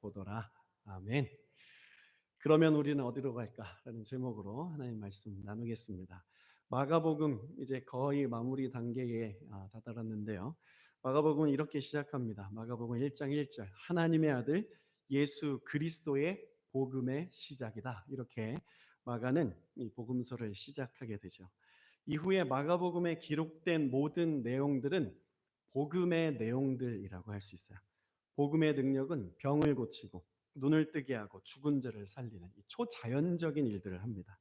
보더라. 아멘. 그러면 우리는 어디로 갈까라는 제목으로 하나님 말씀 나누겠습니다. 마가복음 이제 거의 마무리 단계에 다다랐는데요. 마가복음은 이렇게 시작합니다. 마가복음 1장 1절 하나님의 아들 예수 그리스도의 복음의 시작이다. 이렇게 마가는 이 복음서를 시작하게 되죠. 이후에 마가복음에 기록된 모든 내용들은 복음의 내용들이라고 할 수 있어요. 복음의 능력은 병을 고치고 눈을 뜨게 하고 죽은 자를 살리는 이 초자연적인 일들을 합니다.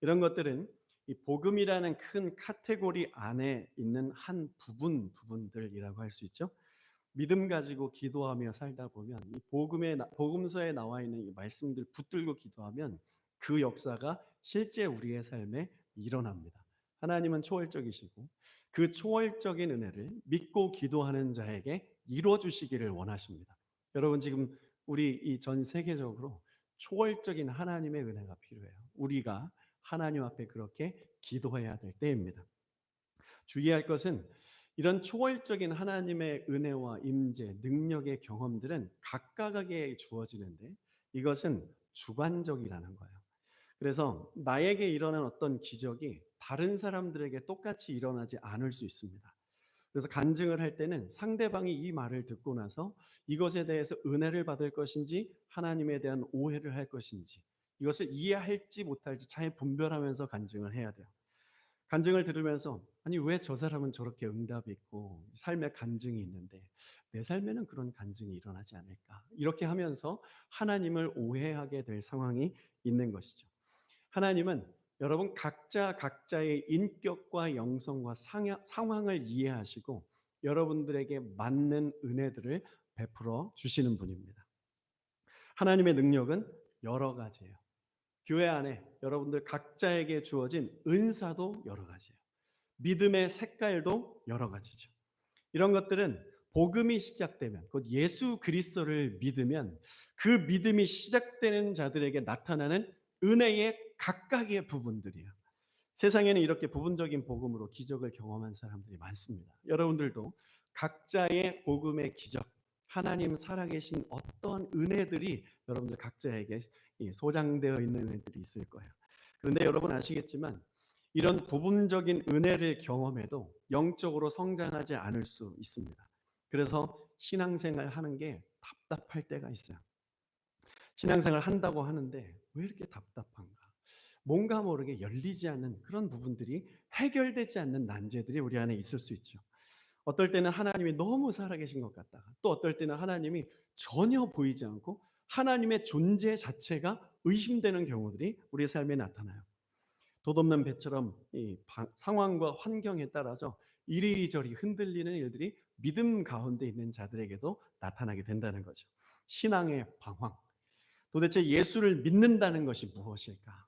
이런 것들은 이 복음이라는 큰 카테고리 안에 있는 한 부분들이라고 할 수 있죠. 믿음 가지고 기도하며 살다 보면 이 복음서에 나와 있는 이 말씀들 붙들고 기도하면 그 역사가 실제 우리의 삶에 일어납니다. 하나님은 초월적이시고 그 초월적인 은혜를 믿고 기도하는 자에게 이루어 주시기를 원하십니다. 여러분 지금 우리 이 전 세계적으로 초월적인 하나님의 은혜가 필요해요. 우리가 하나님 앞에 그렇게 기도해야 될 때입니다. 주의할 것은 이런 초월적인 하나님의 은혜와 임재, 능력의 경험들은 각각에게 주어지는데 이것은 주관적이라는 거예요. 그래서 나에게 일어난 어떤 기적이 다른 사람들에게 똑같이 일어나지 않을 수 있습니다. 그래서 간증을 할 때는 상대방이 이 말을 듣고 나서 이것에 대해서 은혜를 받을 것인지 하나님에 대한 오해를 할 것인지 이것을 이해할지 못할지 잘 분별하면서 간증을 해야 돼요. 간증을 들으면서 아니 왜 저 사람은 저렇게 응답이 있고 삶의 간증이 있는데 내 삶에는 그런 간증이 일어나지 않을까 이렇게 하면서 하나님을 오해하게 될 상황이 있는 것이죠. 하나님은 여러분 각자의 인격과 영성과 상황을 이해하시고 여러분들에게 맞는 은혜들을 베풀어 주시는 분입니다. 하나님의 능력은 여러 가지예요. 교회 안에 여러분들 각자에게 주어진 은사도 여러 가지예요. 믿음의 색깔도 여러 가지죠. 이런 것들은 복음이 시작되면 곧 예수 그리스도를 믿으면 그 믿음이 시작되는 자들에게 나타나는 은혜의 각각의 부분들이에요. 세상에는 이렇게 부분적인 복음으로 기적을 경험한 사람들이 많습니다. 여러분들도 각자의 복음의 기적, 하나님 살아계신 어떤 은혜들이 여러분들 각자에게 소장되어 있는 은혜들이 있을 거예요. 그런데 여러분 아시겠지만 이런 부분적인 은혜를 경험해도 영적으로 성장하지 않을 수 있습니다. 그래서 신앙생활 하는 게 답답할 때가 있어요. 신앙생활 한다고 하는데 왜 이렇게 답답한가? 뭔가 모르게 열리지 않는 그런 부분들이 해결되지 않는 난제들이 우리 안에 있을 수 있죠. 어떨 때는 하나님이 너무 살아계신 것 같다가 또 어떨 때는 하나님이 전혀 보이지 않고 하나님의 존재 자체가 의심되는 경우들이 우리 삶에 나타나요. 돛없는 배처럼 이 상황과 환경에 따라서 이리저리 흔들리는 일들이 믿음 가운데 있는 자들에게도 나타나게 된다는 거죠. 신앙의 방황. 도대체 예수를 믿는다는 것이 무엇일까?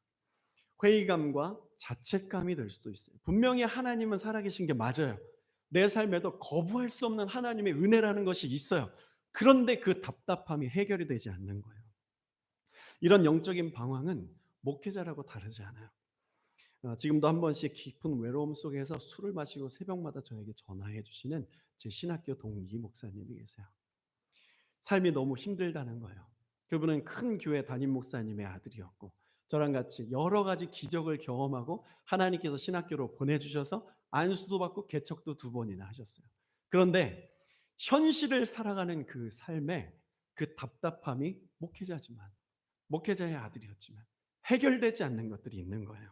회의감과 자책감이 될 수도 있어요. 분명히 하나님은 살아계신 게 맞아요. 내 삶에도 거부할 수 없는 하나님의 은혜라는 것이 있어요. 그런데 그 답답함이 해결이 되지 않는 거예요. 이런 영적인 방황은 목회자라고 다르지 않아요. 지금도 한 번씩 깊은 외로움 속에서 술을 마시고 새벽마다 저에게 전화해 주시는 제 신학교 동기 목사님이 계세요. 삶이 너무 힘들다는 거예요. 그분은 큰 교회 담임 목사님의 아들이었고 저랑 같이 여러 가지 기적을 경험하고 하나님께서 신학교로 보내주셔서 안수도 받고 개척도 2번이나 하셨어요. 그런데 현실을 살아가는 그 삶에 그 답답함이 목회자의 아들이었지만 해결되지 않는 것들이 있는 거예요.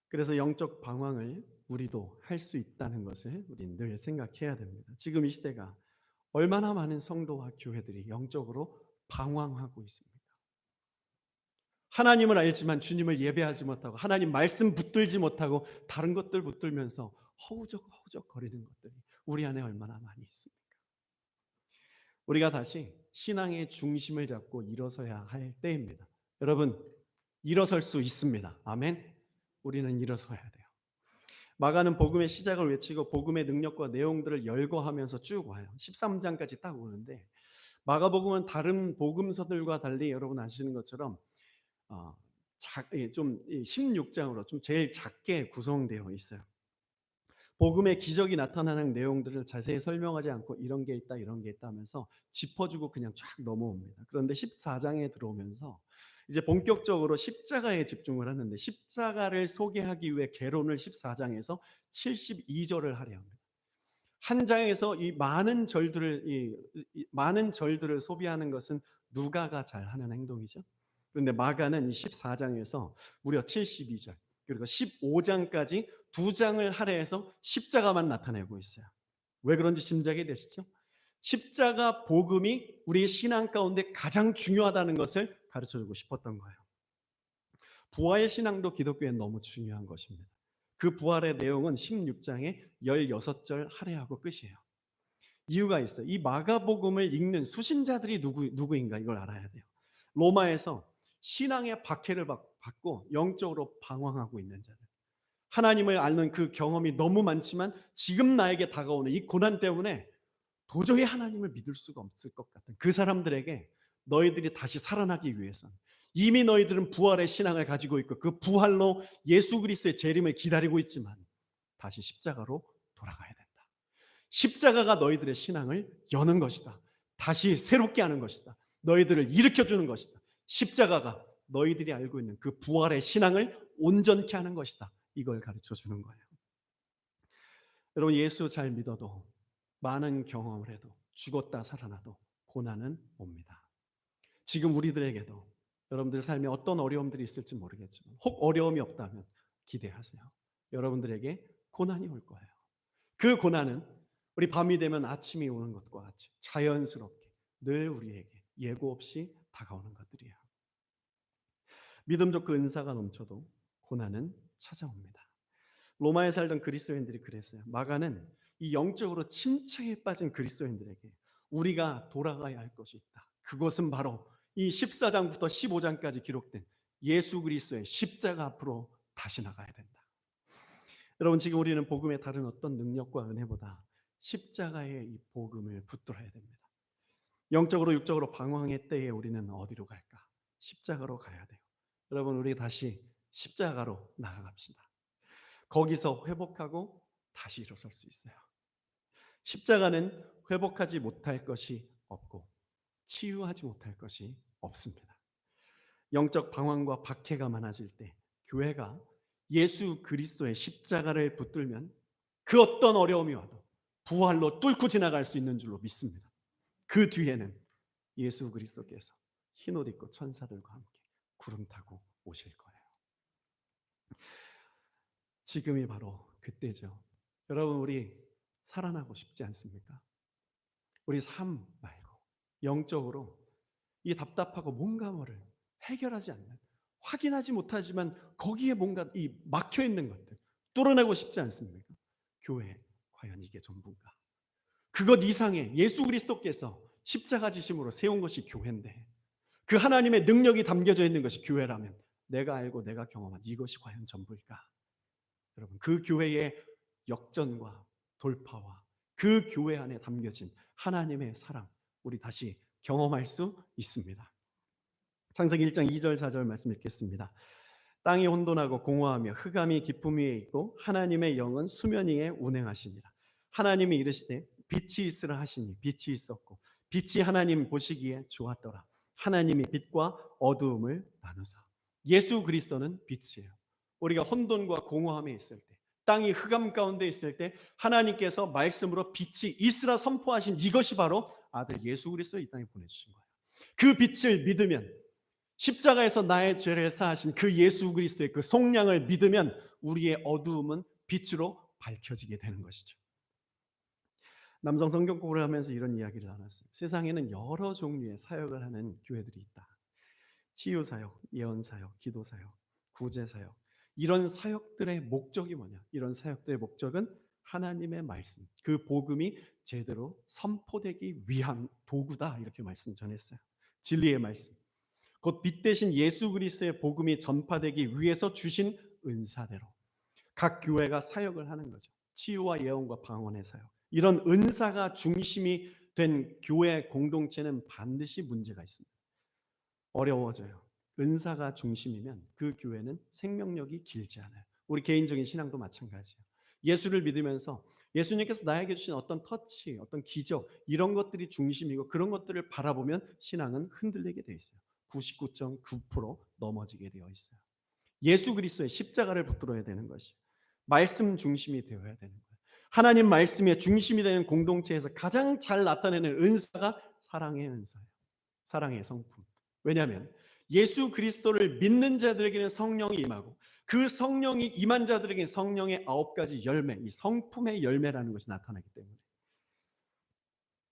그래서 영적 방황을 우리도 할 수 있다는 것을 우리 늘 생각해야 됩니다. 지금 이 시대가 얼마나 많은 성도와 교회들이 영적으로 방황하고 있습니까? 하나님을 알지만 주님을 예배하지 못하고 하나님 말씀 붙들지 못하고 다른 것들 붙들면서 허우적 거리는 것들이 우리 안에 얼마나 많이 있습니까? 우리가 다시 신앙의 중심을 잡고 일어서야 할 때입니다. 여러분, 일어설 수 있습니다. 아멘. 우리는 일어서야 돼요. 마가는 복음의 시작을 외치고 복음의 능력과 내용들을 열거하면서 쭉 와요. 13장까지 딱 오는데 마가복음은 다른 복음서들과 달리 여러분 아시는 것처럼 좀 16장으로 좀 제일 작게 구성되어 있어요. 복음의 기적이 나타나는 내용들을 자세히 설명하지 않고 이런 게 있다, 이런 게 있다 하면서 짚어주고 그냥 쫙 넘어옵니다. 그런데 14장에 들어오면서 이제 본격적으로 십자가에 집중을 하는데 십자가를 소개하기 위해 개론을 14장에서 72절을 할애합니다. 한 장에서 이 많은 절들을 많은 절들을 소비하는 것은 누가가 잘 하는 행동이죠. 그런데 마가는 이 14장에서 무려 72절 그리고 15장까지 두 장을 할애해서 십자가만 나타내고 있어요. 왜 그런지 짐작이 되시죠? 십자가 복음이 우리의 신앙 가운데 가장 중요하다는 것을 가르쳐 주고 싶었던 거예요. 부활 신앙도 기독교에 너무 중요한 것입니다. 그 부활의 내용은 16장에 16절 할애하고 끝이에요. 이유가 있어요. 이 마가복음을 읽는 수신자들이 누구인가 이걸 알아야 돼요. 로마에서 신앙의 박해를 받고 영적으로 방황하고 있는 자들. 하나님을 아는 그 경험이 너무 많지만 지금 나에게 다가오는 이 고난 때문에 도저히 하나님을 믿을 수가 없을 것 같은 그 사람들에게 너희들이 다시 살아나기 위해서는 이미 너희들은 부활의 신앙을 가지고 있고 그 부활로 예수 그리스도의 재림을 기다리고 있지만 다시 십자가로 돌아가야 된다. 십자가가 너희들의 신앙을 여는 것이다. 다시 새롭게 하는 것이다. 너희들을 일으켜주는 것이다. 십자가가 너희들이 알고 있는 그 부활의 신앙을 온전케 하는 것이다. 이걸 가르쳐 주는 거예요. 여러분 예수 잘 믿어도 많은 경험을 해도 죽었다 살아나도 고난은 옵니다. 지금 우리들에게도 여러분들 삶에 어떤 어려움들이 있을지 모르겠지만 혹 어려움이 없다면 기대하세요. 여러분들에게 고난이 올 거예요. 그 고난은 우리 밤이 되면 아침이 오는 것과 같이 자연스럽게 늘 우리에게 예고 없이 다가오는 것들이에요. 믿음 좋고 은사가 넘쳐도 고난은 찾아옵니다. 로마에 살던 그리스도인들이 그랬어요. 마가는 이 영적으로 침체에 빠진 그리스도인들에게 우리가 돌아가야 할 것이 있다. 그것은 바로 이 14장부터 15장까지 기록된 예수 그리스도의 십자가 앞으로 다시 나가야 된다. 여러분 지금 우리는 복음의 다른 어떤 능력과 은혜보다 십자가의 이 복음을 붙들어야 됩니다. 영적으로 육적으로 방황의 때에 우리는 어디로 갈까? 십자가로 가야 돼요. 여러분 우리 다시 십자가로 나아갑시다. 거기서 회복하고 다시 일어설 수 있어요. 십자가는 회복하지 못할 것이 없고 치유하지 못할 것이 없습니다. 영적 방황과 박해가 많아질 때 교회가 예수 그리스도의 십자가를 붙들면 그 어떤 어려움이 와도 부활로 뚫고 지나갈 수 있는 줄로 믿습니다. 그 뒤에는 예수 그리스도께서 흰옷 입고 천사들과 함께 구름 타고 오실 거예요. 지금이 바로 그때죠. 여러분 우리 살아나고 싶지 않습니까? 우리 삶 말고 영적으로 이 답답하고 뭔가 뭐를 해결하지 않는 확인하지 못하지만 거기에 뭔가 이 막혀 있는 것들 뚫어내고 싶지 않습니까? 교회 과연 이게 전부인가? 그것 이상의 예수 그리스도께서 십자가 지심으로 세운 것이 교회인데 그 하나님의 능력이 담겨져 있는 것이 교회라면 내가 알고 내가 경험한 이것이 과연 전부일까? 여러분 그 교회의 역전과 돌파와 그 교회 안에 담겨진 하나님의 사랑 우리 다시 경험할 수 있습니다. 창세기 1장 2절 4절 말씀 읽겠습니다. 땅이 혼돈하고 공허하며 흑암이 깊음 위에 있고 하나님의 영은 수면 위에 운행하시니라. 하나님이 이르시되 빛이 있으라 하시니 빛이 있었고 빛이 하나님 보시기에 좋았더라. 하나님이 빛과 어두움을 나누사. 예수 그리스도는 빛이에요. 우리가 혼돈과 공허함에 있을 때 땅이 흑암 가운데 있을 때 하나님께서 말씀으로 빛이 있으라 선포하신 이것이 바로 아들 예수 그리스도를 이 땅에 보내주신 거예요. 그 빛을 믿으면 십자가에서 나의 죄를 사하신 그 예수 그리스도의 그 속량을 믿으면 우리의 어두움은 빛으로 밝혀지게 되는 것이죠. 남성 성경공부를 하면서 이런 이야기를 나눴어요. 세상에는 여러 종류의 사역을 하는 교회들이 있다. 치유 사역, 예언 사역, 기도 사역, 구제 사역. 이런 사역들의 목적이 뭐냐? 이런 사역들의 목적은 하나님의 말씀, 그 복음이 제대로 선포되기 위한 도구다. 이렇게 말씀 전했어요. 진리의 말씀. 곧 빛 대신 예수 그리스도의 복음이 전파되기 위해서 주신 은사대로 각 교회가 사역을 하는 거죠. 치유와 예언과 방언의 사역. 이런 은사가 중심이 된 교회 공동체는 반드시 문제가 있습니다. 어려워져요. 은사가 중심이면 그 교회는 생명력이 길지 않아요. 우리 개인적인 신앙도 마찬가지예요. 예수를 믿으면서 예수님께서 나에게 주신 어떤 터치, 어떤 기적 이런 것들이 중심이고 그런 것들을 바라보면 신앙은 흔들리게 돼 있어요. 99.9% 넘어지게 되어 있어요. 예수 그리스도의 십자가를 붙들어야 되는 것이 말씀 중심이 되어야 되는 거예요. 하나님 말씀의 중심이 되는 공동체에서 가장 잘 나타내는 은사가 사랑의 은사예요. 사랑의 성품. 왜냐하면 예수 그리스도를 믿는 자들에게는 성령이 임하고 그 성령이 임한 자들에게는 성령의 9가지 열매, 이 성품의 열매라는 것이 나타나기 때문에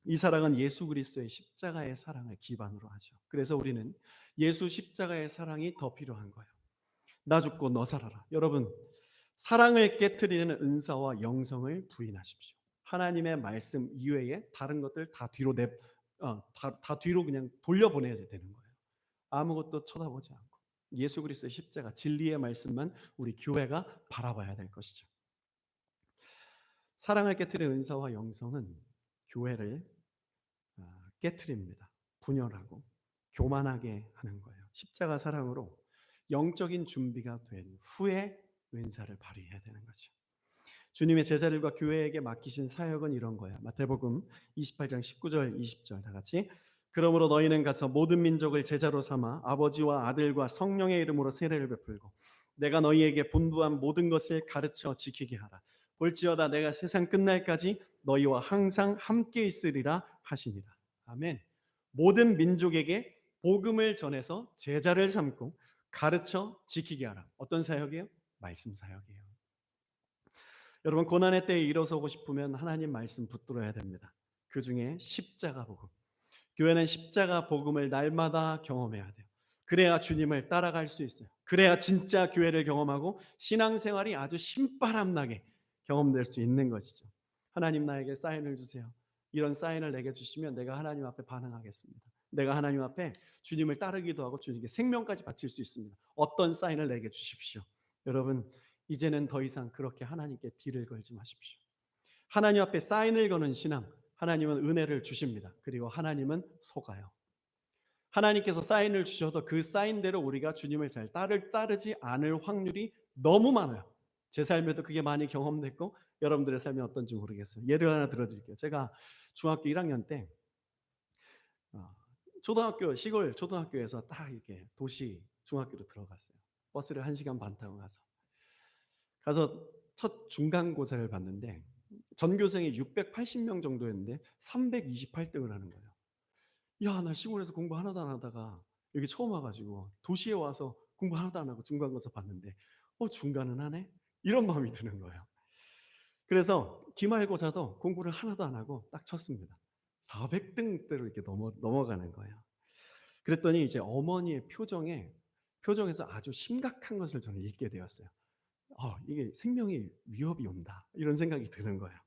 이 사랑은 예수 그리스도의 십자가의 사랑을 기반으로 하죠. 그래서 우리는 예수 십자가의 사랑이 더 필요한 거예요. 나 죽고 너 살아라. 여러분, 사랑을 깨트리는 은사와 영성을 부인하십시오. 하나님의 말씀 이외에 다른 것들 다 뒤로 다 뒤로 그냥 돌려보내야 되는 거예요. 아무것도 쳐다보지 않고 예수 그리스도의 십자가 진리의 말씀만 우리 교회가 바라봐야 될 것이죠. 사랑을 깨트리는 은사와 영성은 교회를 깨트립니다. 분열하고 교만하게 하는 거예요. 십자가 사랑으로 영적인 준비가 된 후에 은사를 발휘해야 되는 거죠. 주님의 제자들과 교회에게 맡기신 사역은 이런 거예요. 마태복음 28장 19절 20절 다 같이 그러므로 너희는 가서 모든 민족을 제자로 삼아 아버지와 아들과 성령의 이름으로 세례를 베풀고 내가 너희에게 분부한 모든 것을 가르쳐 지키게 하라. 볼지어다 내가 세상 끝날까지 너희와 항상 함께 있으리라 하시니라. 아멘. 모든 민족에게 복음을 전해서 제자를 삼고 가르쳐 지키게 하라. 어떤 사역이에요? 말씀 사역이에요. 여러분 고난의 때에 일어서고 싶으면 하나님 말씀 붙들어야 됩니다. 그 중에 십자가 복음. 교회는 십자가 복음을 날마다 경험해야 돼요. 그래야 주님을 따라갈 수 있어요. 그래야 진짜 교회를 경험하고 신앙생활이 아주 신바람나게 경험될 수 있는 것이죠. 하나님 나에게 사인을 주세요. 이런 사인을 내게 주시면 내가 하나님 앞에 반응하겠습니다. 내가 하나님 앞에 주님을 따르기도 하고 주님께 생명까지 바칠 수 있습니다. 어떤 사인을 내게 주십시오. 여러분 이제는 더 이상 그렇게 하나님께 딜을 걸지 마십시오. 하나님 앞에 사인을 거는 신앙, 하나님은 은혜를 주십니다. 그리고 하나님은 속아요. 하나님께서 사인을 주셔도 그 사인대로 우리가 주님을 잘 따르지 않을 확률이 너무 많아요. 제 삶에도 그게 많이 경험됐고 여러분들의 삶이 어떤지 모르겠어요. 예를 하나 들어드릴게요. 제가 중학교 1학년 때 초등학교 시골 초등학교에서 딱 이렇게 도시 중학교로 들어갔어요. 버스를 1시간 반 타고 가서 첫 중간고사를 봤는데 전교생이 680명 정도였는데 328등을 하는 거예요. 야, 나 시골에서 공부 하나도 안 하다가 여기 처음 와가지고 도시에 와서 공부 하나도 안 하고 중간고사 봤는데 중간은 하네? 이런 마음이 드는 거예요. 그래서 기말고사도 공부를 하나도 안 하고 딱 쳤습니다. 400등대로 이렇게 넘어가는 거예요. 그랬더니 이제 어머니의 표정에서 아주 심각한 것을 저는 읽게 되었어요. 이게 생명의 위협이 온다. 이런 생각이 드는 거예요.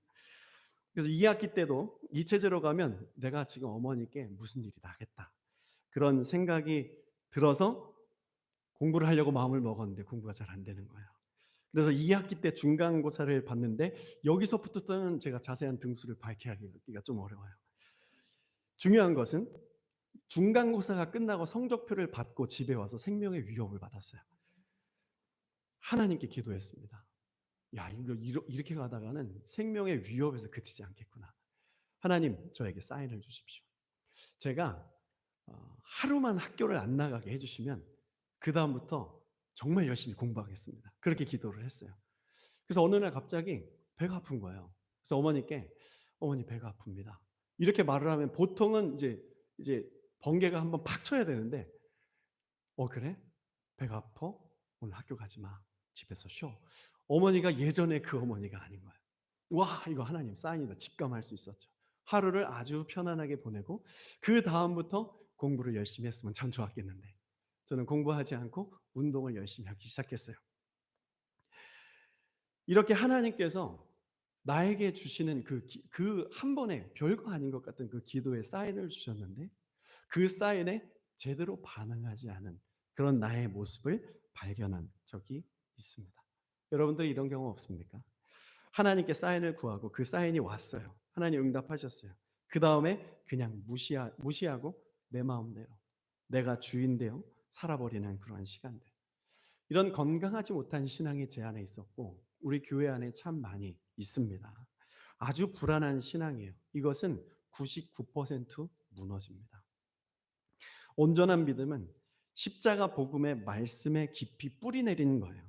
그래서 2학기 때도 이 체제로 가면 내가 지금 어머니께 무슨 일이 나겠다. 그런 생각이 들어서 공부를 하려고 마음을 먹었는데 공부가 잘 안 되는 거예요. 그래서 2학기 때 중간고사를 봤는데 여기서부터는 제가 자세한 등수를 밝히기가 좀 어려워요. 중요한 것은 중간고사가 끝나고 성적표를 받고 집에 와서 생명의 위협을 받았어요. 하나님께 기도했습니다. 야, 이거 이렇게 가다가는 생명의 위협에서 그치지 않겠구나. 하나님, 저에게 사인을 주십시오. 제가 하루만 학교를 안 나가게 해주시면 그 다음부터 정말 열심히 공부하겠습니다. 그렇게 기도를 했어요. 그래서 어느 날 갑자기 배가 아픈 거예요. 그래서 어머니께 어머니 배가 아픕니다. 이렇게 말을 하면 보통은 이제 번개가 한번 팍 쳐야 되는데 그래? 배가 아파? 오늘 학교 가지 마. 집에서 쉬어. 어머니가 예전에 그 어머니가 아닌 거예요. 와, 이거 하나님 사인이다. 직감할 수 있었죠. 하루를 아주 편안하게 보내고 그 다음부터 공부를 열심히 했으면 참 좋았겠는데 저는 공부하지 않고 운동을 열심히 하기 시작했어요. 이렇게 하나님께서 나에게 주시는 그 한 번에 별거 아닌 것 같은 그 기도의 사인을 주셨는데 그 사인에 제대로 반응하지 않은 그런 나의 모습을 발견한 적이 있습니다. 여러분들이 이런 경험 없습니까? 하나님께 사인을 구하고 그 사인이 왔어요. 하나님 응답하셨어요. 그 다음에 그냥 무시하고 내 마음대로 내가 주인되어 살아버리는 그러한 시간들. 이런 건강하지 못한 신앙이 제 안에 있었고 우리 교회 안에 참 많이 있습니다. 아주 불안한 신앙이에요. 이것은 99% 무너집니다. 온전한 믿음은 십자가 복음의 말씀에 깊이 뿌리 내리는 거예요.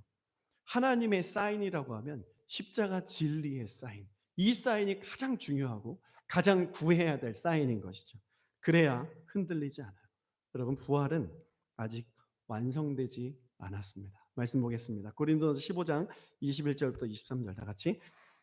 하나님의 사인이라고 하면 십자가 진리의 사인. 이 사인이 가장 중요하고 가장 구해야 될 사인인 것이죠. 그래야 흔들리지 않아요. 여러분, 부활은 아직 완성되지 않았습니다. 말씀 보겠습니다. 고린도전서 15장 21절부터 23절 다 같이.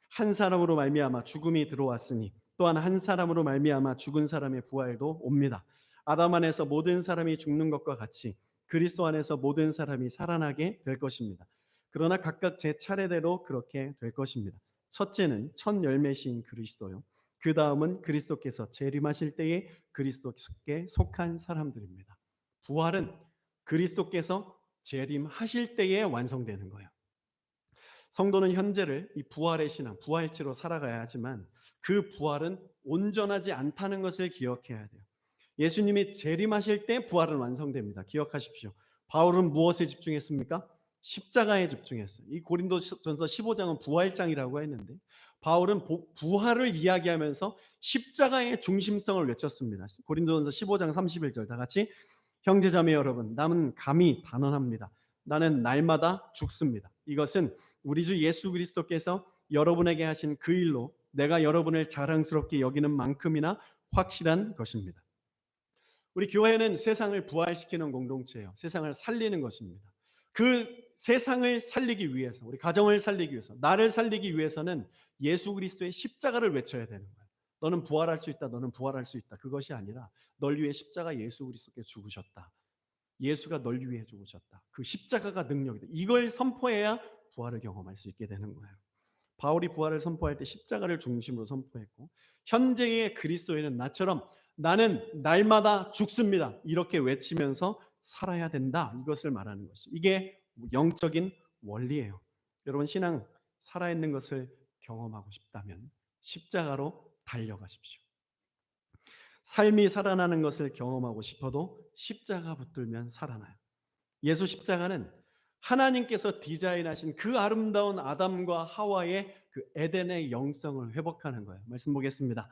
한 사람으로 말미암아 죽음이 들어왔으니 또한 한 사람으로 말미암아 죽은 사람의 부활도 옵니다. 아담 안에서 모든 사람이 죽는 것과 같이 그리스도 안에서 모든 사람이 살아나게 될 것입니다. 그러나 각각 제 차례대로 그렇게 될 것입니다. 첫째는 첫 열매신 그리스도요. 그 다음은 그리스도께서 재림하실 때에 그리스도께 속한 사람들입니다. 부활은 그리스도께서 재림하실 때에 완성되는 거예요. 성도는 현재를 이 부활의 신앙, 부활체로 살아가야 하지만 그 부활은 온전하지 않다는 것을 기억해야 돼요. 예수님이 재림하실 때 부활은 완성됩니다. 기억하십시오. 바울은 무엇에 집중했습니까? 십자가에 집중했어요. 이 고린도전서 15장은 부활장이라고 했는데 바울은 부활을 이야기하면서 십자가의 중심성을 외쳤습니다. 고린도전서 15장 31절 다 같이. 형제자매 여러분, 남은 감히 단언합니다. 나는 날마다 죽습니다. 이것은 우리 주 예수 그리스도께서 여러분에게 하신 그 일로 내가 여러분을 자랑스럽게 여기는 만큼이나 확실한 것입니다. 우리 교회는 세상을 부활시키는 공동체예요. 세상을 살리는 것입니다. 그 세상을 살리기 위해서, 우리 가정을 살리기 위해서, 나를 살리기 위해서는 예수 그리스도의 십자가를 외쳐야 되는 거예요. 너는 부활할 수 있다. 너는 부활할 수 있다. 그것이 아니라 널 위해 십자가 예수 그리스도께 죽으셨다. 예수가 널 위해 죽으셨다. 그 십자가가 능력이다. 이걸 선포해야 부활을 경험할 수 있게 되는 거예요. 바울이 부활을 선포할 때 십자가를 중심으로 선포했고, 현재의 그리스도인은 나처럼 나는 날마다 죽습니다. 이렇게 외치면서 살아야 된다. 이것을 말하는 것이. 이게 영적인 원리예요. 여러분, 신앙 살아있는 것을 경험하고 싶다면 십자가로 달려가십시오. 삶이 살아나는 것을 경험하고 싶어도 십자가 붙들면 살아나요. 예수 십자가는 하나님께서 디자인하신 그 아름다운 아담과 하와의 그 에덴의 영성을 회복하는 거예요. 말씀 보겠습니다.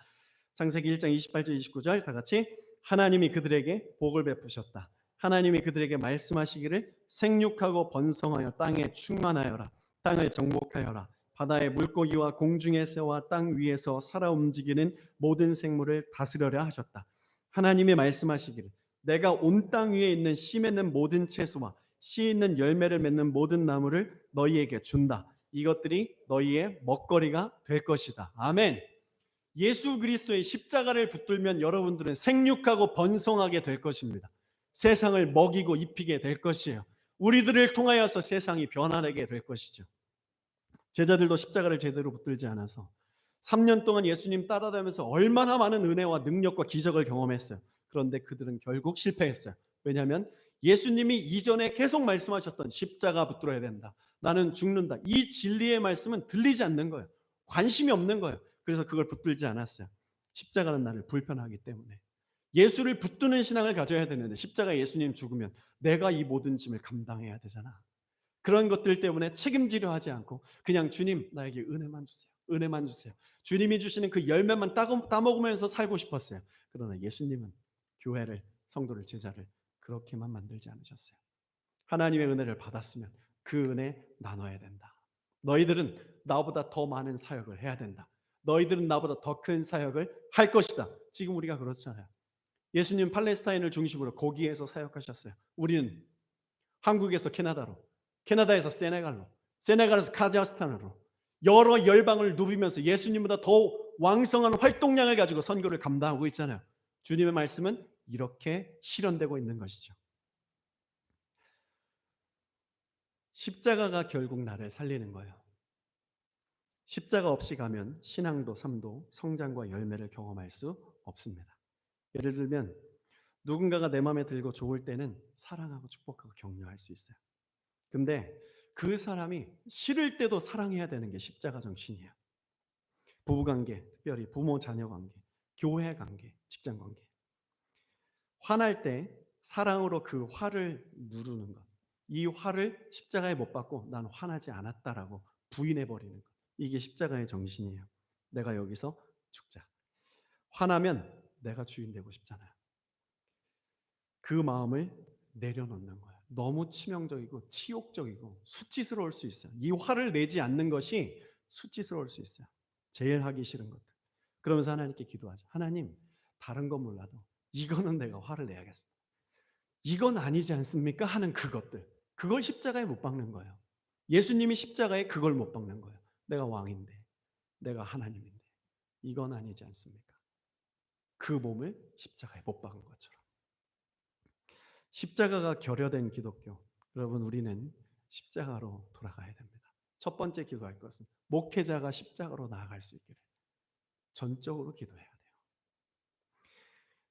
창세기 1장 28절 29절 다 같이. 하나님이 그들에게 복을 베푸셨다. 하나님이 그들에게 말씀하시기를 생육하고 번성하여 땅에 충만하여라. 땅을 정복하여라. 바다의 물고기와 공중의 새와 땅 위에서 살아 움직이는 모든 생물을 다스려라 하셨다. 하나님이 말씀하시기를 내가 온 땅 위에 있는 씨 맺는 모든 채소와 씨 있는 열매를 맺는 모든 나무를 너희에게 준다. 이것들이 너희의 먹거리가 될 것이다. 아멘. 예수 그리스도의 십자가를 붙들면 여러분들은 생육하고 번성하게 될 것입니다. 세상을 먹이고 입히게 될 것이에요. 우리들을 통하여서 세상이 변화되게 될 것이죠. 제자들도 십자가를 제대로 붙들지 않아서 3년 동안 예수님 따라다니면서 얼마나 많은 은혜와 능력과 기적을 경험했어요. 그런데 그들은 결국 실패했어요. 왜냐하면 예수님이 이전에 계속 말씀하셨던 십자가 붙들어야 된다. 나는 죽는다. 이 진리의 말씀은 들리지 않는 거예요. 관심이 없는 거예요. 그래서 그걸 붙들지 않았어요. 십자가는 나를 불편하기 때문에. 예수를 붙드는 신앙을 가져야 되는데 십자가 예수님 죽으면 내가 이 모든 짐을 감당해야 되잖아. 그런 것들 때문에 책임지려 하지 않고 그냥 주님 나에게 은혜만 주세요. 은혜만 주세요. 주님이 주시는 그 열매만 따먹으면서 살고 싶었어요. 그러나 예수님은 교회를, 성도를, 제자를 그렇게만 만들지 않으셨어요. 하나님의 은혜를 받았으면 그 은혜 나눠야 된다. 너희들은 나보다 더 많은 사역을 해야 된다. 너희들은 나보다 더 큰 사역을 할 것이다. 지금 우리가 그렇잖아요. 예수님 팔레스타인을 중심으로 거기에서 사역하셨어요. 우리는 한국에서 캐나다로, 캐나다에서 세네갈로, 세네갈에서 카자흐스탄으로 여러 열방을 누비면서 예수님보다 더 왕성한 활동량을 가지고 선교를 감당하고 있잖아요. 주님의 말씀은 이렇게 실현되고 있는 것이죠. 십자가가 결국 나를 살리는 거예요. 십자가 없이 가면 신앙도 삶도 성장과 열매를 경험할 수 없습니다. 예를 들면 누군가가 내 마음에 들고 좋을 때는 사랑하고 축복하고 격려할 수 있어요. 근데 그 사람이 싫을 때도 사랑해야 되는 게 십자가 정신이에요. 부부관계, 특별히 부모 자녀 관계, 교회 관계, 직장 관계. 화날 때 사랑으로 그 화를 누르는 것. 이 화를 십자가에 못 박고 난 화나지 않았다라고 부인해 버리는 것. 이게 십자가의 정신이에요. 내가 여기서 죽자. 화나면 내가 주인 되고 싶잖아요. 그 마음을 내려놓는 거예요. 너무 치명적이고 치욕적이고 수치스러울 수 있어요. 이 화를 내지 않는 것이 수치스러울 수 있어요. 제일 하기 싫은 것들. 그러면서 하나님께 기도하죠. 하나님, 다른 건 몰라도 이거는 내가 화를 내야겠습니다. 이건 아니지 않습니까? 하는 그것들. 그걸 십자가에 못 박는 거예요. 예수님이 십자가에 그걸 못 박는 거예요. 내가 왕인데, 내가 하나님인데 이건 아니지 않습니까? 그 몸을 십자가에 못 박은 것처럼. 십자가가 결여된 기독교. 여러분, 우리는 십자가로 돌아가야 됩니다. 첫 번째 기도할 것은 목회자가 십자가로 나아갈 수 있기를 전적으로 기도해야 돼요.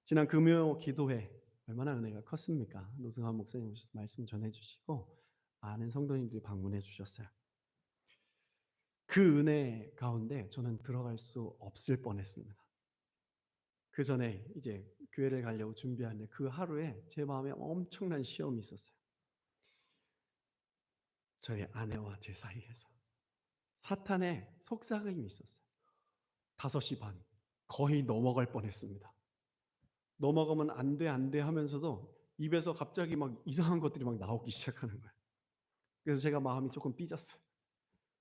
지난 금요 기도회 얼마나 은혜가 컸습니까? 노승환 목사님 오셔서 말씀 전해주시고 많은 성도님들이 방문해 주셨어요. 그 은혜 가운데 저는 들어갈 수 없을 뻔했습니다. 그 전에 이제 교회를 가려고 준비하는데 그 하루에 제 마음에 엄청난 시험이 있었어요. 저희 아내와 제 사이에서 사탄의 속삭임이 있었어요. 5시 반 거의 넘어갈 뻔했습니다. 넘어가면 안 돼, 안 돼 하면서도 입에서 갑자기 막 이상한 것들이 막 나오기 시작하는 거예요. 그래서 제가 마음이 조금 삐졌어요.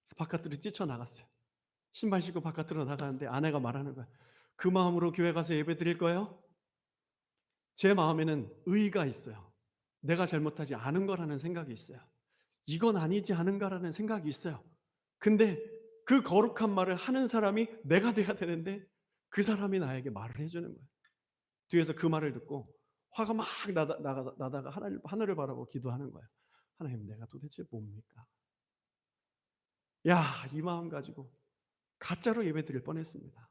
그래서 바깥으로 뛰쳐나갔어요. 신발 신고 바깥으로 나가는데 아내가 말하는 거예요. 그 마음으로 교회 가서 예배 드릴 거예요? 제 마음에는 의의가 있어요. 내가 잘못하지 않은 거라는 생각이 있어요. 이건 아니지 않은가라는 생각이 있어요. 근데 그 거룩한 말을 하는 사람이 내가 돼야 되는데 그 사람이 나에게 말을 해주는 거예요. 뒤에서 그 말을 듣고 화가 막 나다가 하늘을 바라보고 기도하는 거예요. 하나님, 내가 도대체 뭡니까? 야, 이 마음 가지고 가짜로 예배 드릴 뻔했습니다.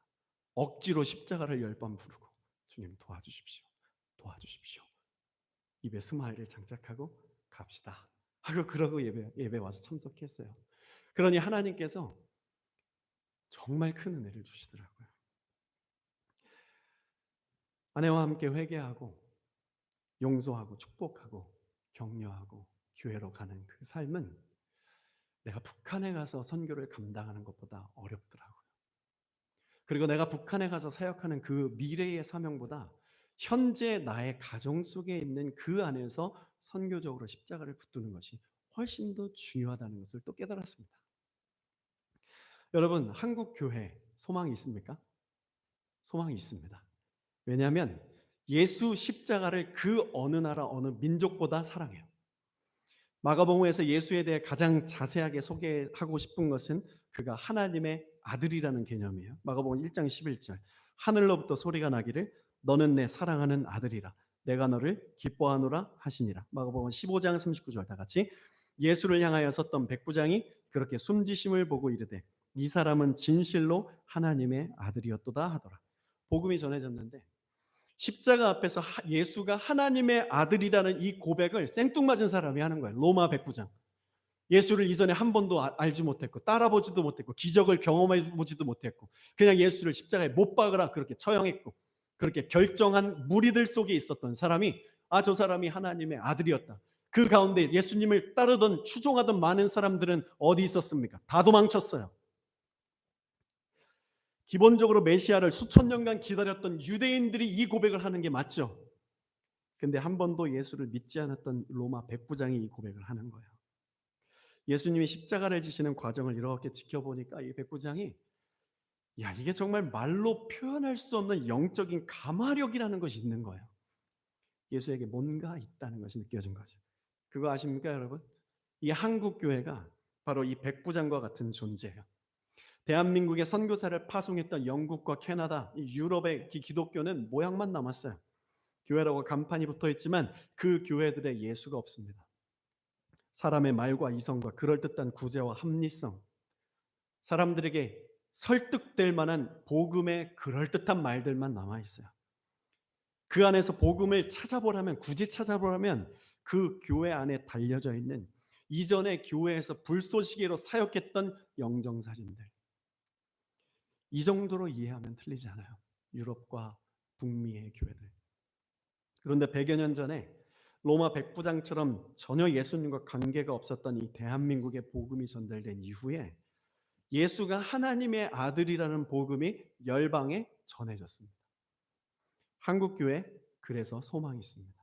억지로 십자가를 10번 부르고 주님 도와주십시오. 도와주십시오. 입에 스마일을 장착하고 갑시다 하고 그러고 예배 와서 참석했어요. 그러니 하나님께서 정말 큰 은혜를 주시더라고요. 아내와 함께 회개하고 용서하고 축복하고 격려하고 교회로 가는 그 삶은 내가 북한에 가서 선교를 감당하는 것보다 어렵더라고요. 그리고 내가 북한에 가서 사역하는 그 미래의 사명보다 현재 나의 가정 속에 있는 그 안에서 선교적으로 십자가를 붙드는 것이 훨씬 더 중요하다는 것을 또 깨달았습니다. 여러분, 한국 교회 소망이 있습니까? 소망이 있습니다. 왜냐하면 예수 십자가를 그 어느 나라 어느 민족보다 사랑해요. 마가복음에서 예수에 대해 가장 자세하게 소개하고 싶은 것은 그가 하나님의 아들이라는 개념이에요. 마가복음 1장 11절. 하늘로부터 소리가 나기를 너는 내 사랑하는 아들이라 내가 너를 기뻐하노라 하시니라. 마가복음 15장 39절 다 같이. 예수를 향하여 섰던 백부장이 그렇게 숨지심을 보고 이르되 이 사람은 진실로 하나님의 아들이었도다 하더라. 복음이 전해졌는데 십자가 앞에서 예수가 하나님의 아들이라는 이 고백을 생뚱맞은 사람이 하는 거예요. 로마 백부장. 예수를 이전에 한 번도 알지 못했고 따라보지도 못했고 기적을 경험해 보지도 못했고 그냥 예수를 십자가에 못 박으라 그렇게 처형했고 그렇게 결정한 무리들 속에 있었던 사람이 저 사람이 하나님의 아들이었다. 그 가운데 예수님을 따르던 추종하던 많은 사람들은 어디 있었습니까? 다 도망쳤어요. 기본적으로 메시아를 수천 년간 기다렸던 유대인들이 이 고백을 하는 게 맞죠. 근데 한 번도 예수를 믿지 않았던 로마 백부장이 이 고백을 하는 거예요. 예수님이 십자가를 지시는 과정을 이렇게 지켜보니까 이 백부장이 이게 정말 말로 표현할 수 없는 영적인 감화력이라는 것이 있는 거예요. 예수에게 뭔가 있다는 것이 느껴진 거죠. 그거 아십니까, 여러분? 이 한국 교회가 바로 이 백부장과 같은 존재예요. 대한민국에 선교사를 파송했던 영국과 캐나다, 이 유럽의 기독교는 모양만 남았어요. 교회라고 간판이 붙어 있지만 그 교회들의 예수가 없습니다. 사람의 말과 이성과 그럴듯한 구제와 합리성, 사람들에게 설득될 만한 복음의 그럴듯한 말들만 남아 있어요. 그 안에서 복음을 찾아보라면, 굳이 찾아보라면 그 교회 안에 달려져 있는 이전에 교회에서 불쏘시개로 사역했던 영정사진들, 이 정도로 이해하면 틀리지 않아요. 유럽과 북미의 교회들. 그런데 100여 년 전에 로마 백부장처럼 전혀 예수님과 관계가 없었던 이 대한민국의 복음이 전달된 이후에 예수가 하나님의 아들이라는 복음이 열방에 전해졌습니다. 한국 교회 그래서 소망이 있습니다.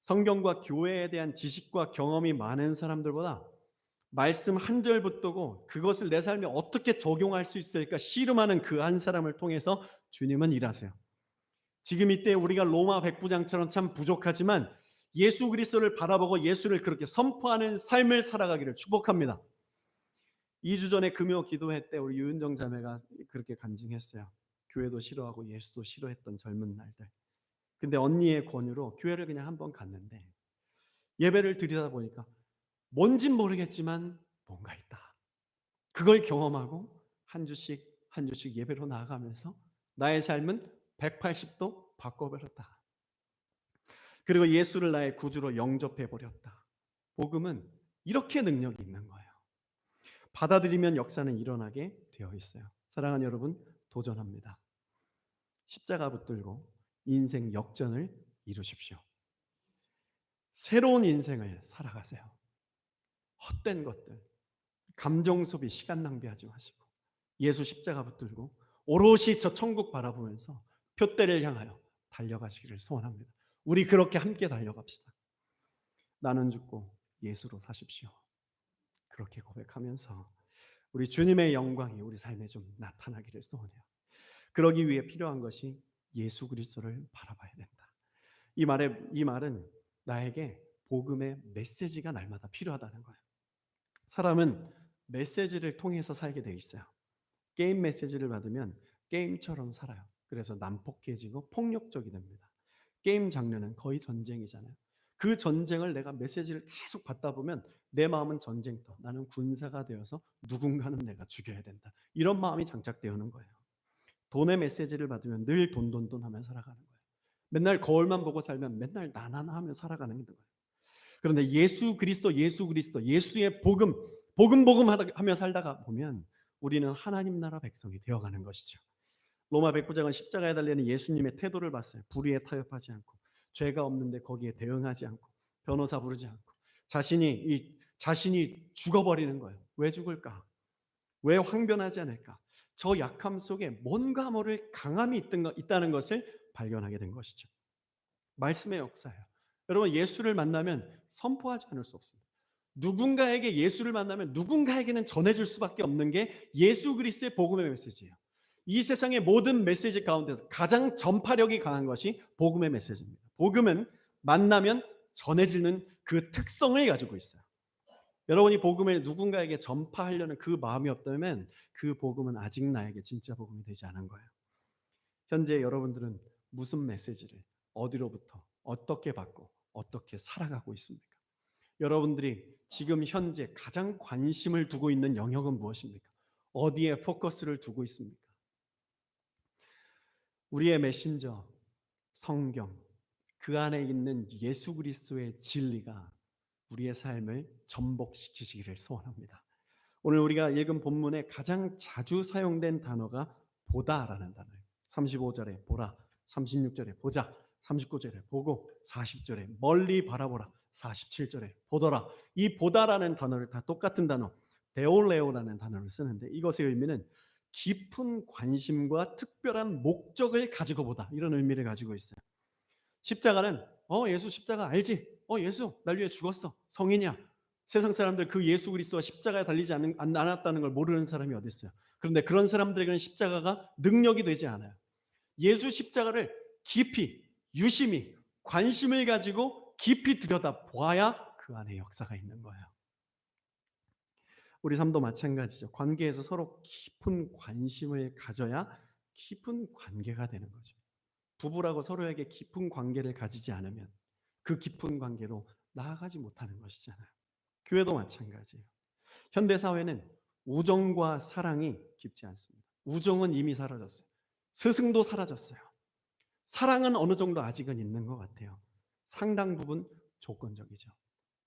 성경과 교회에 대한 지식과 경험이 많은 사람들보다 말씀 한 절 붙들고 그것을 내 삶에 어떻게 적용할 수 있을까 씨름하는 그 한 사람을 통해서 주님은 일하세요. 지금 이때 우리가 로마 백부장처럼 참 부족하지만 예수 그리스도를 바라보고 예수를 그렇게 선포하는 삶을 살아가기를 축복합니다. 2주 전에 금요 기도회 때 우리 유은정 자매가 그렇게 간증했어요. 교회도 싫어하고 예수도 싫어했던 젊은 날들. 근데 언니의 권유로 교회를 그냥 한번 갔는데 예배를 드리다 보니까 뭔진 모르겠지만 뭔가 있다. 그걸 경험하고 한 주씩 한 주씩 예배로 나아가면서 나의 삶은 180도 바꿔버렸다. 그리고 예수를 나의 구주로 영접해 버렸다. 복음은 이렇게 능력이 있는 거예요. 받아들이면 역사는 일어나게 되어 있어요. 사랑하는 여러분, 도전합니다. 십자가 붙들고 인생 역전을 이루십시오. 새로운 인생을 살아가세요. 헛된 것들, 감정 소비, 시간 낭비하지 마시고 예수 십자가 붙들고 오롯이 저 천국 바라보면서 표대를 향하여 달려가시기를 소원합니다. 우리 그렇게 함께 달려갑시다. 나는 죽고 예수로 사십시오. 그렇게 고백하면서 우리 주님의 영광이 우리 삶에 좀 나타나기를 소원해요. 그러기 위해 필요한 것이 예수 그리스도를 바라봐야 된다. 이 말은 나에게 복음의 메시지가 날마다 필요하다는 거예요. 사람은 메시지를 통해서 살게 돼 있어요. 게임 메시지를 받으면 게임처럼 살아요. 그래서 난폭해지고 폭력적이 됩니다. 게임 장르는 거의 전쟁이잖아요. 그 전쟁을 내가 메시지를 계속 받다 보면 내 마음은 전쟁터. 나는 군사가 되어서 누군가는 내가 죽여야 된다. 이런 마음이 장착되어는 거예요. 돈의 메시지를 받으면 늘 돈돈돈 하며 살아가는 거예요. 맨날 거울만 보고 살면 맨날 나나나하며 살아가는 거예요. 그런데 예수 그리스도 예수의 복음 하며 살다가 보면 우리는 하나님 나라 백성이 되어가는 것이죠. 로마 백부장은 십자가에 달리는 예수님의 태도를 봤어요. 불의에 타협하지 않고 죄가 없는데 거기에 대응하지 않고 변호사 부르지 않고 자신이 죽어버리는 거예요. 왜 죽을까? 왜 황변하지 않을까? 저 약함 속에 뭔가 모를 강함이 있다는 것을 발견하게 된 것이죠. 말씀의 역사예요. 여러분 예수를 만나면 선포하지 않을 수 없습니다. 누군가에게 예수를 만나면 누군가에게는 전해줄 수밖에 없는 게 예수 그리스도의 복음의 메시지예요. 이 세상의 모든 메시지 가운데서 가장 전파력이 강한 것이 복음의 메시지입니다. 복음은 만나면 전해지는 그 특성을 가지고 있어요. 여러분이 복음을 누군가에게 전파하려는 그 마음이 없다면 그 복음은 아직 나에게 진짜 복음이 되지 않은 거예요. 현재 여러분들은 무슨 메시지를 어디로부터 어떻게 받고 어떻게 살아가고 있습니까? 여러분들이 지금 현재 가장 관심을 두고 있는 영역은 무엇입니까? 어디에 포커스를 두고 있습니까? 우리의 메신저, 성경, 그 안에 있는 예수 그리스도의 진리가 우리의 삶을 전복시키시기를 소원합니다. 오늘 우리가 읽은 본문에 가장 자주 사용된 단어가 보다라는 단어예요. 35절에 보라, 36절에 보자, 39절에 보고, 40절에 멀리 바라보라, 47절에 보더라. 이 보다라는 단어를 다 똑같은 단어 데올레오라는 단어를 쓰는데 이것의 의미는 깊은 관심과 특별한 목적을 가지고 보다, 이런 의미를 가지고 있어요. 십자가는 예수 십자가 알지? 예수 날 위해 죽었어. 성인이야. 세상 사람들 그 예수 그리스도가 십자가에 달리지 않았다는 걸 모르는 사람이 어디 있어요? 그런데 그런 사람들에게는 십자가가 능력이 되지 않아요. 예수 십자가를 깊이 유심히 관심을 가지고 깊이 들여다 보아야 그 안에 역사가 있는 거예요. 우리 삶도 마찬가지죠. 관계에서 서로 깊은 관심을 가져야 깊은 관계가 되는 거죠. 부부라고 서로에게 깊은 관계를 가지지 않으면 그 깊은 관계로 나아가지 못하는 것이잖아요. 교회도 마찬가지예요. 현대 사회는 우정과 사랑이 깊지 않습니다. 우정은 이미 사라졌어요. 스승도 사라졌어요. 사랑은 어느 정도 아직은 있는 것 같아요. 상당 부분 조건적이죠.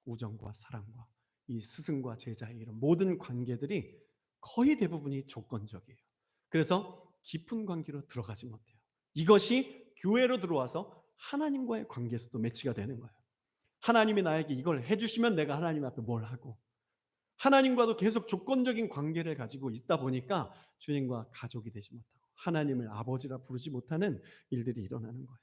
우정과 사랑과 이 스승과 제자의 이런 모든 관계들이 거의 대부분이 조건적이에요. 그래서 깊은 관계로 들어가지 못해요. 이것이 교회로 들어와서 하나님과의 관계에서도 매치가 되는 거예요. 하나님이 나에게 이걸 해주시면 내가 하나님 앞에 뭘 하고, 하나님과도 계속 조건적인 관계를 가지고 있다 보니까 주님과 가족이 되지 못하고 하나님을 아버지라 부르지 못하는 일들이 일어나는 거예요.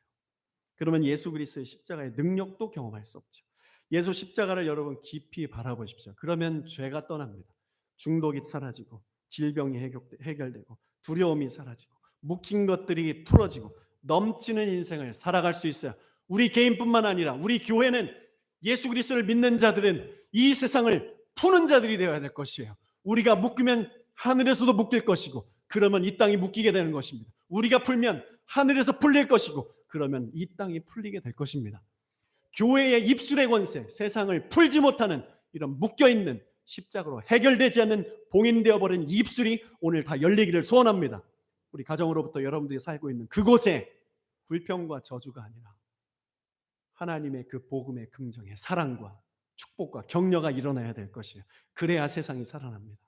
그러면 예수 그리스도의 십자가의 능력도 경험할 수 없죠. 예수 십자가를 여러분 깊이 바라보십시오. 그러면 죄가 떠납니다. 중독이 사라지고 질병이 해결되고 두려움이 사라지고 묵힌 것들이 풀어지고 넘치는 인생을 살아갈 수 있어요. 우리 개인뿐만 아니라 우리 교회는 예수 그리스도를 믿는 자들은 이 세상을 푸는 자들이 되어야 될 것이에요. 우리가 묶으면 하늘에서도 묶일 것이고 그러면 이 땅이 묶이게 되는 것입니다. 우리가 풀면 하늘에서 풀릴 것이고 그러면 이 땅이 풀리게 될 것입니다. 교회의 입술의 권세, 세상을 풀지 못하는 이런 묶여있는 십자가로 해결되지 않는 봉인되어 버린 입술이 오늘 다 열리기를 소원합니다. 우리 가정으로부터 여러분들이 살고 있는 그곳에 불평과 저주가 아니라 하나님의 그 복음의 긍정의 사랑과 축복과 격려가 일어나야 될 것이에요. 그래야 세상이 살아납니다.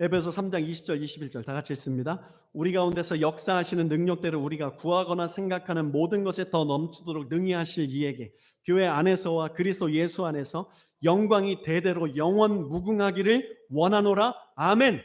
에베소 3장 20절 21절 다 같이 읽습니다. 우리 가운데서 역사하시는 능력대로 우리가 구하거나 생각하는 모든 것에 더 넘치도록 능히 하실 이에게 교회 안에서와 그리스도 예수 안에서 영광이 대대로 영원 무궁하기를 원하노라. 아멘.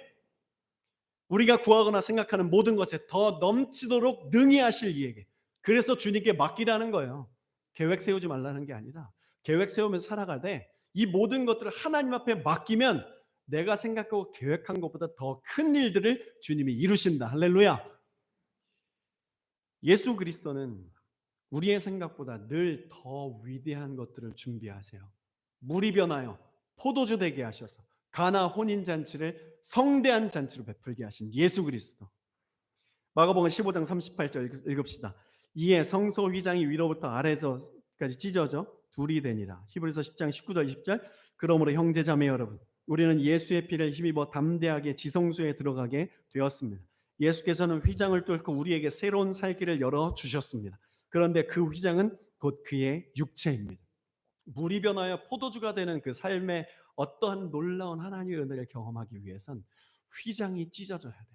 우리가 구하거나 생각하는 모든 것에 더 넘치도록 능히 하실 이에게. 그래서 주님께 맡기라는 거예요. 계획 세우지 말라는 게 아니라 계획 세우면서 살아가되 이 모든 것들을 하나님 앞에 맡기면 내가 생각하고 계획한 것보다 더 큰 일들을 주님이 이루신다. 할렐루야. 예수 그리스도는 우리의 생각보다 늘 더 위대한 것들을 준비하세요. 물이 변하여 포도주 되게 하셔서 가나 혼인잔치를 성대한 잔치로 베풀게 하신 예수 그리스도. 마가복음 15장 38절 읽읍시다. 이에 성소 휘장이 위로부터 아래서까지 찢어져 둘이 되니라. 히브리서 10장 19절 20절. 그러므로 형제자매 여러분, 우리는 예수의 피를 힘입어 담대하게 지성소에 들어가게 되었습니다. 예수께서는 휘장을 뚫고 우리에게 새로운 살 길을 열어 주셨습니다. 그런데 그 휘장은 곧 그의 육체입니다. 물이 변하여 포도주가 되는 그 삶의 어떠한 놀라운 하나님의 은혜를 경험하기 위해선 휘장이 찢어져야 돼요.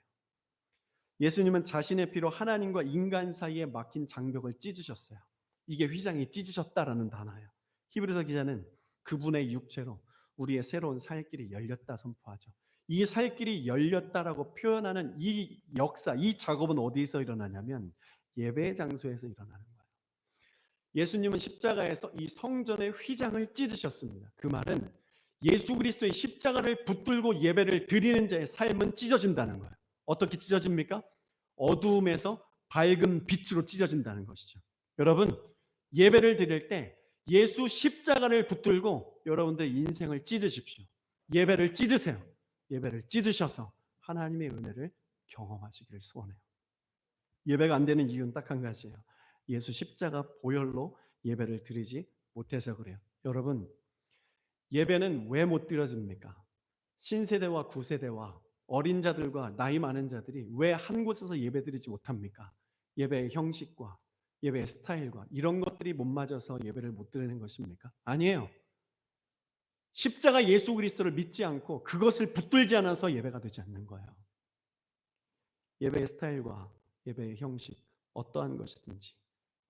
예수님은 자신의 피로 하나님과 인간 사이에 막힌 장벽을 찢으셨어요. 이게 휘장이 찢으셨다라는 단어예요. 히브리서 기자는 그분의 육체로 우리의 새로운 살 길이 열렸다 선포하죠. 이 살 길이 열렸다라고 표현하는 이 역사, 이 작업은 어디서 일어나냐면 예배 장소에서 일어나는 거예요. 예수님은 십자가에서 이 성전의 휘장을 찢으셨습니다. 그 말은 예수 그리스도의 십자가를 붙들고 예배를 드리는 자의 삶은 찢어진다는 거예요. 어떻게 찢어집니까? 어두움에서 밝은 빛으로 찢어진다는 것이죠. 여러분, 예배를 드릴 때 예수 십자가를 붙들고 여러분들의 인생을 찢으십시오. 예배를 찢으세요. 예배를 찢으셔서 하나님의 은혜를 경험하시기를 소원해요. 예배가 안 되는 이유는 딱 한 가지예요. 예수 십자가 보혈로 예배를 드리지 못해서 그래요. 여러분, 예배는 왜 못 드려집니까? 신세대와 구세대와 어린 자들과 나이 많은 자들이 왜 한 곳에서 예배드리지 못합니까? 예배의 형식과 예배의 스타일과 이런 것들이 못 맞아서 예배를 못 드리는 것입니까? 아니에요. 십자가 예수 그리스도를 믿지 않고 그것을 붙들지 않아서 예배가 되지 않는 거예요. 예배의 스타일과 예배의 형식 어떠한 것이든지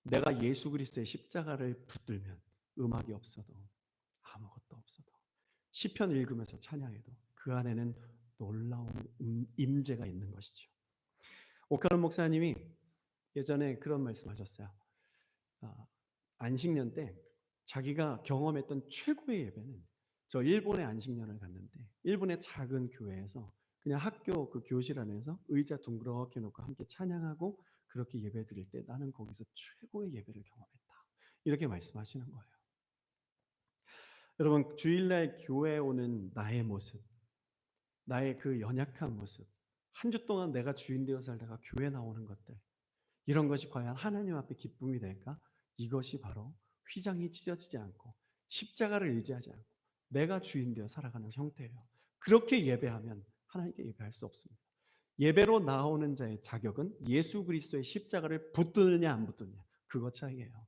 내가 예수 그리스도의 십자가를 붙들면 음악이 없어도 아무것도 없어도 시편 읽으면서 찬양해도 그 안에는 놀라운 임재가 있는 것이죠. 오카론 목사님이 예전에 그런 말씀하셨어요. 안식년 때 자기가 경험했던 최고의 예배는 저 일본의 안식년을 갔는데 일본의 작은 교회에서 그냥 학교 그 교실 안에서 의자 둥그렇게 놓고 함께 찬양하고 그렇게 예배 드릴 때 나는 거기서 최고의 예배를 경험했다. 이렇게 말씀하시는 거예요. 여러분, 주일날 교회에 오는 나의 모습, 나의 그 연약한 모습, 한 주 동안 내가 주인 되어 살다가 교회 나오는 것들, 이런 것이 과연 하나님 앞에 기쁨이 될까? 이것이 바로 휘장이 찢어지지 않고 십자가를 의지하지 않고 내가 주인 되어 살아가는 형태예요. 그렇게 예배하면 하나님께 예배할 수 없습니다. 예배로 나오는 자의 자격은 예수 그리스도의 십자가를 붙드느냐 안 붙드느냐, 그것 차이예요.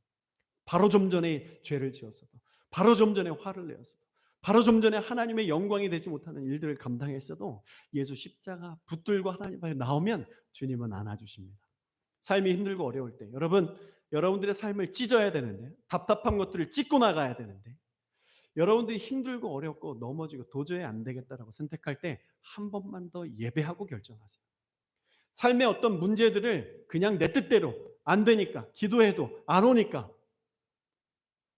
바로 좀 전에 죄를 지었어도, 바로 좀 전에 화를 내었어도, 바로 좀 전에 하나님의 영광이 되지 못하는 일들을 감당했어도 예수 십자가 붙들고 하나님 앞에 나오면 주님은 안아주십니다. 삶이 힘들고 어려울 때 여러분들의 삶을 찢어야 되는데 답답한 것들을 찢고 나가야 되는데 여러분들이 힘들고 어렵고 넘어지고 도저히 안 되겠다라고 선택할 때 한 번만 더 예배하고 결정하세요. 삶의 어떤 문제들을 그냥 내 뜻대로 안 되니까, 기도해도 안 오니까,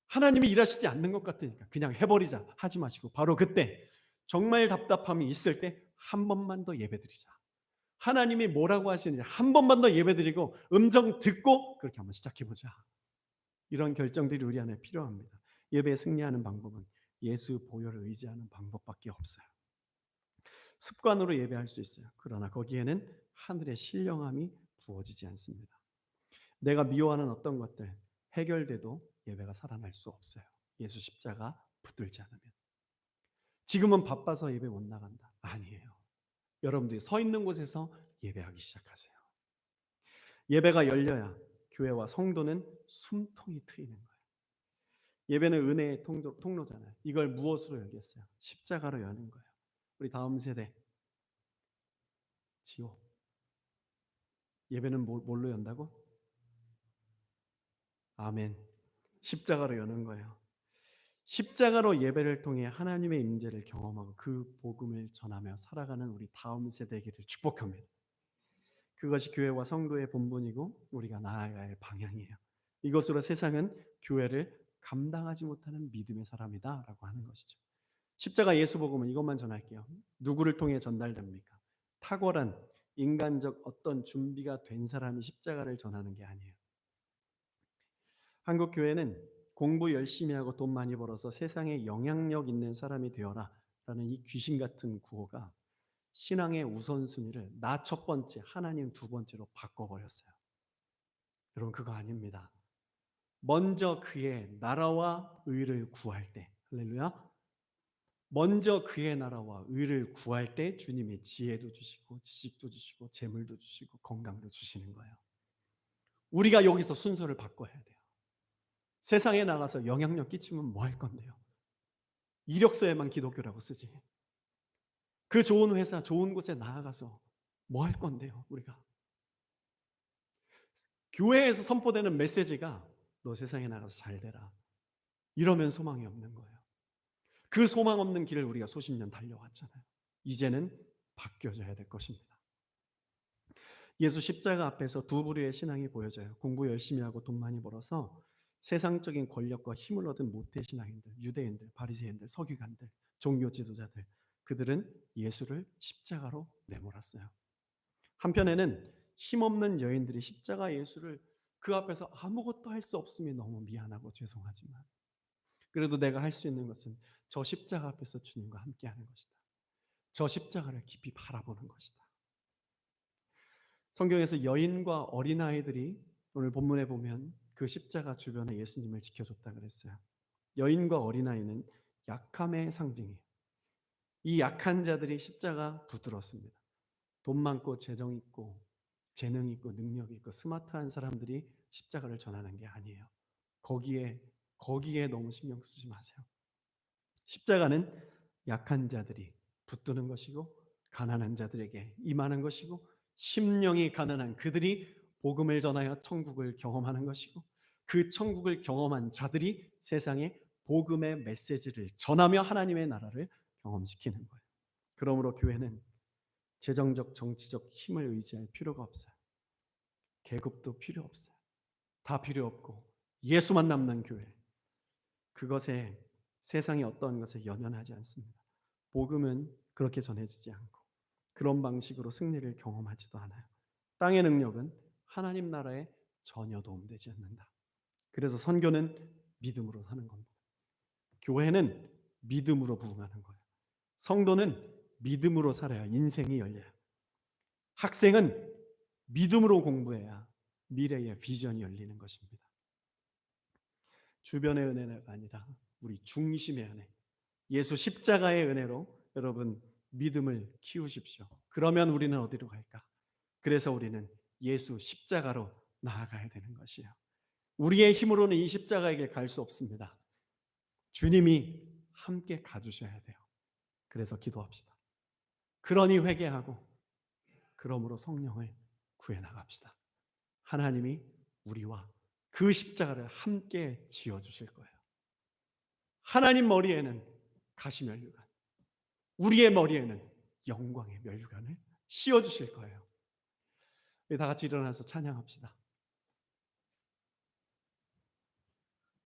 하나님이 일하시지 않는 것 같으니까 그냥 해버리자 하지 마시고, 바로 그때 정말 답답함이 있을 때 한 번만 더 예배드리자. 하나님이 뭐라고 하시는지 한 번만 더 예배드리고 음성 듣고 그렇게 한번 시작해보자. 이런 결정들이 우리 안에 필요합니다. 예배에 승리하는 방법은 예수 보혈을 의지하는 방법밖에 없어요. 습관으로 예배할 수 있어요. 그러나 거기에는 하늘의 신령함이 부어지지 않습니다. 내가 미워하는 어떤 것들 해결돼도 예배가 살아날 수 없어요. 예수 십자가 붙들지 않으면. 지금은 바빠서 예배 못 나간다. 아니에요. 여러분들이 서 있는 곳에서 예배하기 시작하세요. 예배가 열려야 교회와 성도는 숨통이 트이는 거예요. 예배는 은혜의 통로잖아요. 이걸 무엇으로 열겠어요? 십자가로 여는 거예요. 우리 다음 세대 지호. 예배는 뭘로 연다고? 아멘. 십자가로 여는 거예요. 십자가로 예배를 통해 하나님의 임재를 경험하고 그 복음을 전하며 살아가는 우리 다음 세대에게를 축복합니다. 그것이 교회와 성도의 본분이고 우리가 나아가야 방향이에요. 이것으로 세상은 교회를 감당하지 못하는 믿음의 사람이다라고 하는 것이죠. 십자가 예수 복음은 이것만 전할게요. 누구를 통해 전달됩니까? 탁월한 인간적 어떤 준비가 된 사람이 십자가를 전하는 게 아니에요. 한국 교회는 공부 열심히 하고 돈 많이 벌어서 세상에 영향력 있는 사람이 되어라 라는 이 귀신 같은 구호가 신앙의 우선순위를 나 첫 번째, 하나님 두 번째로 바꿔버렸어요. 여러분, 그거 아닙니다. 먼저 그의 나라와 의를 구할 때, 할렐루야. 먼저 그의 나라와 의를 구할 때 주님이 지혜도 주시고 지식도 주시고 재물도 주시고 건강도 주시는 거예요. 우리가 여기서 순서를 바꿔야 돼요. 세상에 나가서 영향력 끼치면 뭐 할 건데요? 이력서에만 기독교라고 쓰지. 그 좋은 회사, 좋은 곳에 나아가서 뭐 할 건데요, 우리가? 교회에서 선포되는 메시지가 너 세상에 나가서 잘 되라. 이러면 소망이 없는 거예요. 그 소망 없는 길을 우리가 수십 년 달려왔잖아요. 이제는 바뀌어져야 될 것입니다. 예수 십자가 앞에서 두 부류의 신앙이 보여져요. 공부 열심히 하고 돈 많이 벌어서 세상적인 권력과 힘을 얻은 모태 신앙인들, 유대인들, 바리새인들, 서기관들, 종교 지도자들, 그들은 예수를 십자가로 내몰았어요. 한편에는 힘없는 여인들이 십자가 예수를 그 앞에서 아무것도 할 수 없음이 너무 미안하고 죄송하지만 그래도 내가 할 수 있는 것은 저 십자가 앞에서 주님과 함께하는 것이다. 저 십자가를 깊이 바라보는 것이다. 성경에서 여인과 어린아이들이 오늘 본문에 보면 그 십자가 주변에 예수님을 지켜줬다 그랬어요. 여인과 어린아이는 약함의 상징이에요. 이 약한 자들이 십자가 붙들었습니다. 돈 많고 재정 있고 재능 있고 능력 있고 스마트한 사람들이 십자가를 전하는 게 아니에요. 거기에 너무 신경 쓰지 마세요. 십자가는 약한 자들이 붙드는 것이고 가난한 자들에게 임하는 것이고 심령이 가난한 그들이 복음을 전하여 천국을 경험하는 것이고 그 천국을 경험한 자들이 세상에 복음의 메시지를 전하며 하나님의 나라를 경험시키는 거예요. 그러므로 교회는 재정적 정치적 힘을 의지할 필요가 없어요. 계급도 필요 없어요. 다 필요 없고 예수만 남는 교회. 그것에 세상의 어떤 것에 연연하지 않습니다. 복음은 그렇게 전해지지 않고 그런 방식으로 승리를 경험하지도 않아요. 땅의 능력은 하나님 나라에 전혀 도움되지 않는다. 그래서 선교는 믿음으로 사는 겁니다. 교회는 믿음으로 부흥하는 거예요. 성도는 믿음으로 살아야 인생이 열려요. 학생은 믿음으로 공부해야 미래의 비전이 열리는 것입니다. 주변의 은혜가 아니라 우리 중심의 은혜, 예수 십자가의 은혜로 여러분 믿음을 키우십시오. 그러면 우리는 어디로 갈까? 그래서 우리는 예수 십자가로 나아가야 되는 것이에요. 우리의 힘으로는 이 십자가에게 갈 수 없습니다. 주님이 함께 가주셔야 돼요. 그래서 기도합시다. 그러니 회개하고 그러므로 성령을 구해 나갑시다. 하나님이 우리와 그 십자가를 함께 지어 주실 거예요. 하나님 머리에는 가시 면류관, 우리의 머리에는 영광의 면류관을 씌워 주실 거예요. 우리 다 같이 일어나서 찬양합시다.